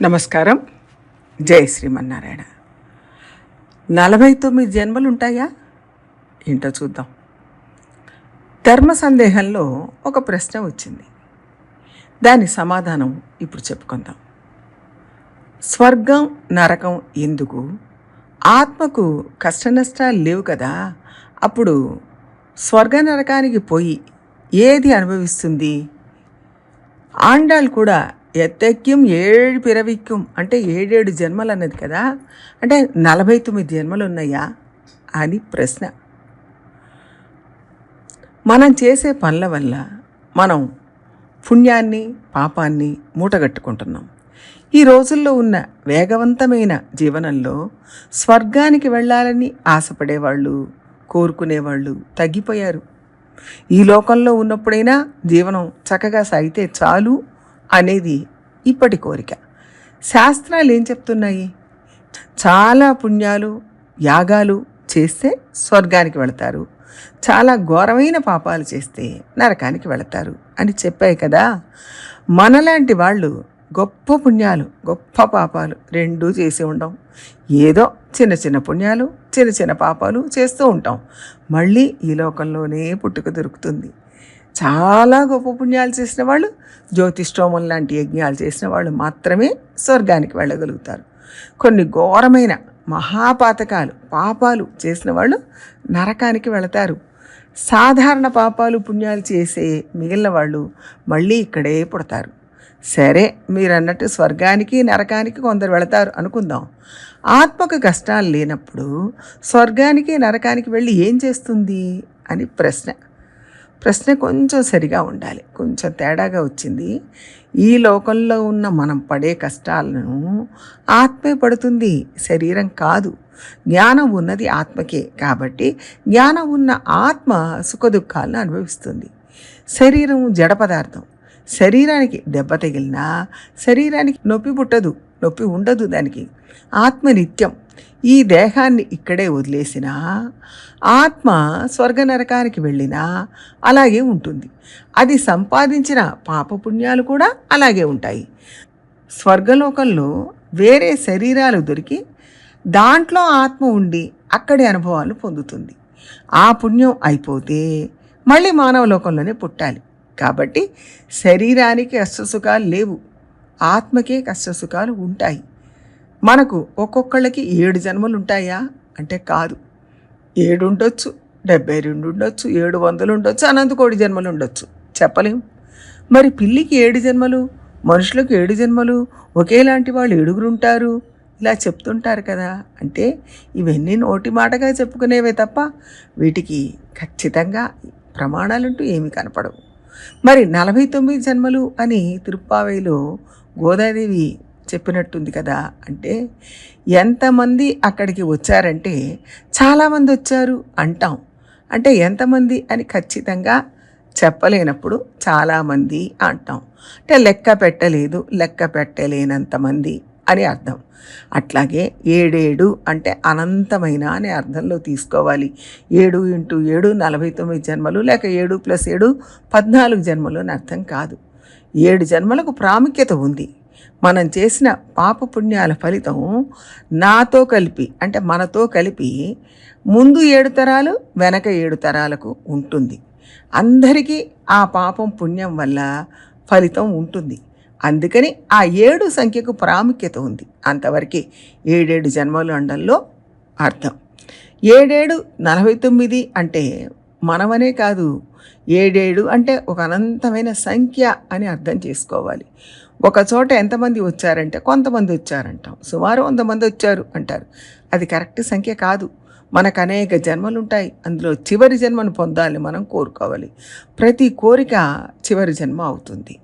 నమస్కారం. జై శ్రీమన్నారాయణ. 49 జన్మలు ఉంటాయా ఏంటో చూద్దాం. ధర్మ సందేహంలో ఒక ప్రశ్న వచ్చింది. దాని సమాధానం ఇప్పుడు చెప్పుకుందాం. స్వర్గం నరకం ఎందుకు? ఆత్మకు కష్టనష్టాలు లేవు కదా, అప్పుడు స్వర్గ నరకానికి పోయి ఏది అనుభవిస్తుంది? ఆండాళ్ళు కూడా ఎత్తెక్యం 7 పిరవిక్యం అంటే 7 జన్మలు అన్నది కదా, అంటే 49 జన్మలు ఉన్నాయా అని ప్రశ్న. మనం చేసే పనుల వల్ల మనం పుణ్యాన్ని పాపాన్ని మూటగట్టుకుంటున్నాం. ఈ రోజుల్లో ఉన్న వేగవంతమైన జీవనంలో స్వర్గానికి వెళ్ళాలని ఆశపడేవాళ్ళు, కోరుకునేవాళ్ళు తగ్గిపోయారు. ఈ లోకంలో ఉన్నప్పుడైనా జీవనం చక్కగా సాగితే చాలు అనేది ఇప్పటి కోరిక. శాస్త్రాలు ఏం చెప్తున్నాయి? చాలా పుణ్యాలు యాగాలు చేస్తే స్వర్గానికి వెళతారు, చాలా ఘోరమైన పాపాలు చేస్తే నరకానికి వెళతారు అని చెప్పాయి కదా. మనలాంటి వాళ్ళు గొప్ప పుణ్యాలు గొప్ప పాపాలు రెండూ చేసి ఉండం. ఏదో చిన్న చిన్న పుణ్యాలు చిన్న చిన్న పాపాలు చేస్తూ ఉంటాం. మళ్ళీ ఈ లోకంలోనే పుట్టుక దొరుకుతుంది. చాలా గొప్ప పుణ్యాలు చేసిన వాళ్ళు, జ్యోతిష్ఠోమం లాంటి యజ్ఞాలు చేసిన వాళ్ళు మాత్రమే స్వర్గానికి వెళ్ళగలుగుతారు. కొన్ని ఘోరమైన మహాపాతకాలు పాపాలు చేసిన వాళ్ళు నరకానికి వెళతారు. సాధారణ పాపాలు పుణ్యాలు చేసే మిగిలిన వాళ్ళు మళ్ళీ ఇక్కడే పుడతారు. సరే, మీరు అన్నట్టు స్వర్గానికి నరకానికి కొందరు వెళతారు అనుకుందాం. ఆత్మకు కష్టాలు లేనప్పుడు స్వర్గానికి నరకానికి వెళ్ళి ఏం చేస్తుంది అని ప్రశ్న కొంచెం సరిగా ఉండాలి. కొంచెం తేడాగా వచ్చింది. ఈ లోకంలో ఉన్న మనం పడే కష్టాలను ఆత్మే పడుతుంది, శరీరం కాదు. జ్ఞానం ఉన్నది ఆత్మకే, కాబట్టి జ్ఞానం ఉన్న ఆత్మ సుఖదుఖాలను అనుభవిస్తుంది. శరీరం జడ పదార్థం. శరీరానికి దెబ్బ తగిలినా శరీరానికి నొప్పి పుట్టదు, నొప్పి ఉండదు దానికి. ఆత్మ నిత్యం. ఈ దేహాన్ని ఇక్కడే వదిలేసినా ఆత్మ స్వర్గ నరకానికి వెళ్ళినా అలాగే ఉంటుంది. అది సంపాదించిన పాపపుణ్యాలు కూడా అలాగే ఉంటాయి. స్వర్గలోకంలో వేరే శరీరాలు దొరికి దాంట్లో ఆత్మ ఉండి అక్కడి అనుభవాలు పొందుతుంది. ఆ పుణ్యం అయిపోతే మళ్ళీ మానవ లోకంలోనే పుట్టాలి. కాబట్టి శరీరానికి కష్టసుఖాలు లేవు, ఆత్మకే కష్టసుఖాలు ఉంటాయి. మనకు ఒక్కొక్కళ్ళకి 7 జన్మలు ఉంటాయా అంటే కాదు. 7 ఉండొచ్చు, 72 ఉండొచ్చు, 700 ఉండొచ్చు, అనంత కోటి జన్మలు ఉండొచ్చు, చెప్పలేం. మరి పిల్లికి 7 జన్మలు, మనుషులకు 7 జన్మలు, ఒకేలాంటి వాళ్ళు 7 ఉంటారు ఇలా చెప్తుంటారు కదా. అంటే ఇవన్నీ నోటి మాటగా చెప్పుకునేవే తప్ప వీటికి ఖచ్చితంగా ప్రమాణాలంటూ ఏమీ కనపడవు. మరి 49 జన్మలు అని తిరుప్పావైలో గోదాదేవి చెప్పినట్టుంది కదా. అంటే ఎంతమంది అక్కడికి వచ్చారంటే చాలామంది వచ్చారు అంటాం. అంటే ఎంతమంది అని ఖచ్చితంగా చెప్పలేనప్పుడు చాలామంది అంటాం. అంటే లెక్క పెట్టలేదు, లెక్క పెట్టలేనంతమంది అని అర్థం. అట్లాగే 7 అంటే అనంతమైన అనే అర్థంలో తీసుకోవాలి. 7 × 7 49 జన్మలు, లేక 7 + 7 14 జన్మలు అని అర్థం కాదు. 7 జన్మలకు ప్రాముఖ్యత ఉంది. మనం చేసిన పాపపుణ్యాల ఫలితం నాతో కలిపి అంటే మనతో కలిపి ముందు 7 తరాలు వెనక 7 తరాలకు ఉంటుంది. అందరికీ ఆ పాపం పుణ్యం వల్ల ఫలితం ఉంటుంది. అందుకని ఆ 7 సంఖ్యకు ప్రాముఖ్యత ఉంది. అంతవరకే 7 జన్మలు అండంలో అర్థం. 7 49 అంటే మనమనే కాదు, 7 అంటే ఒక అనంతమైన సంఖ్య అని అర్థం చేసుకోవాలి. ఒక చోట ఎంతమంది వచ్చారంటే కొంతమంది వచ్చారంటాం, సుమారు 100 మంది వచ్చారు అంటారు. అది కరెక్ట్ సంఖ్య కాదు. మనకు అనేక జన్మలు ఉంటాయి, అందులో చివరి జన్మను పొందాలని మనం కోరుకోవాలి. ప్రతి కోరిక చివరి జన్మ అవుతుంది.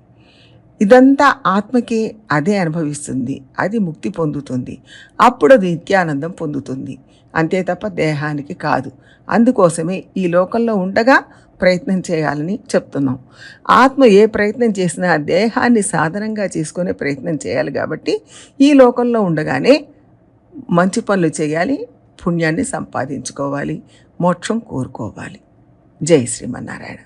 ఇదంతా ఆత్మకే, అదే అనుభవిస్తుంది, అది ముక్తి పొందుతుంది. అప్పుడు అది నిత్యానందం పొందుతుంది, అంతే తప్ప దేహానికి కాదు. అందుకోసమే ఈ లోకంలో ఉండగా ప్రయత్నం చేయాలని చెప్తున్నాం. ఆత్మ ఏ ప్రయత్నం చేసినా దేహాన్ని సాధనంగా చేసుకునే ప్రయత్నం చేయాలి. కాబట్టి ఈ లోకంలో ఉండగానే మంచి పనులు చేయాలి, పుణ్యాన్ని సంపాదించుకోవాలి, మోక్షం కోరుకోవాలి. జై శ్రీమన్నారాయణ.